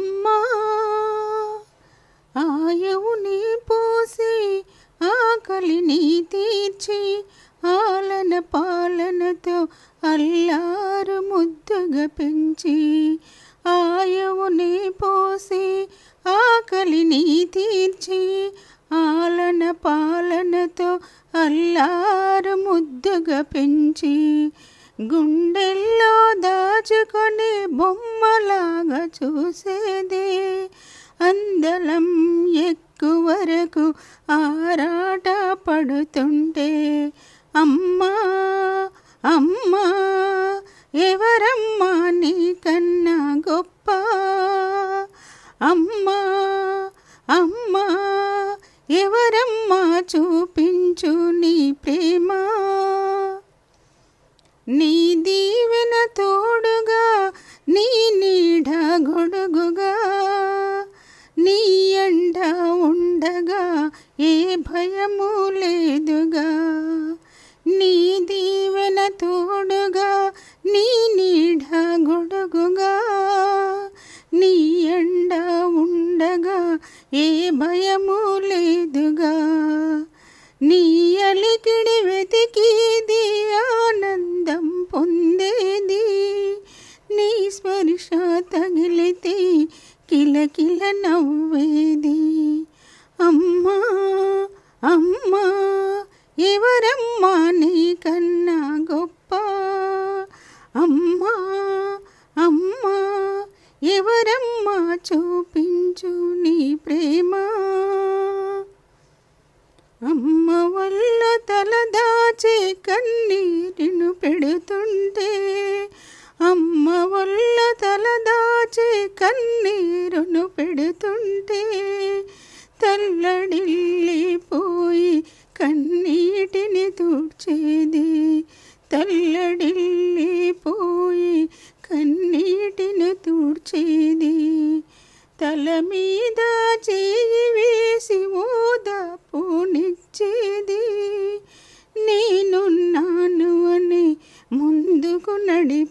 అమ్మా ఆయువుని పోసి ఆకలిని తీర్చి ఆలన పాలనతో అల్లారు ముద్దుగా పెంచి ఆయువుని పోసి ఆకలిని తీర్చి ఆలన పాలనతో అల్లారు ముద్దుగా పెంచి గుండెల్లో దాచుకొని బొమ్మలాగా చూసేది అందలం ఎక్కువరకు ఆరాట పడుతుంటే అమ్మా అమ్మా ఎవరమ్మా నీకన్నా గొప్ప అమ్మా అమ్మా ఎవరమ్మా చూపించు నీ ప్రేమ నీ దీవెన తోడుగా నీ నీడ గొడుగుగా నీ ఎండ ఉండగా ఏ భయము లేదుగా నీ దీవెన తోడుగా నీ నీడ గొడుగుగా నీ ఎండ ఉండగా ఏ భయము లేదుగా నీ అలికిడి వెతికేది ఆనందం పొందేది నీ స్పర్శ తగిలితే కిలకిల నవ్వేది అమ్మా అమ్మా ఎవరమ్మా నీకన్నా గొప్ప అమ్మా అమ్మా ఎవరమ్మా చూపించు నీ ప్రేమ అమ్మ వల్ల తలదాచే కన్నీరును పెడుతుంటే అమ్మ వల్ల తలదాచే కన్నీరును పెడుతుంటే తల్లడిల్లిపోయి కన్నీటిని తుడ్చేది తల్లడిల్లిపోయి కన్నీటిని తుడ్చేది తల మీద చేయి వేసి ఓదాపునిచ్చేది నేనున్నాను అని ముందుకు నడిపేది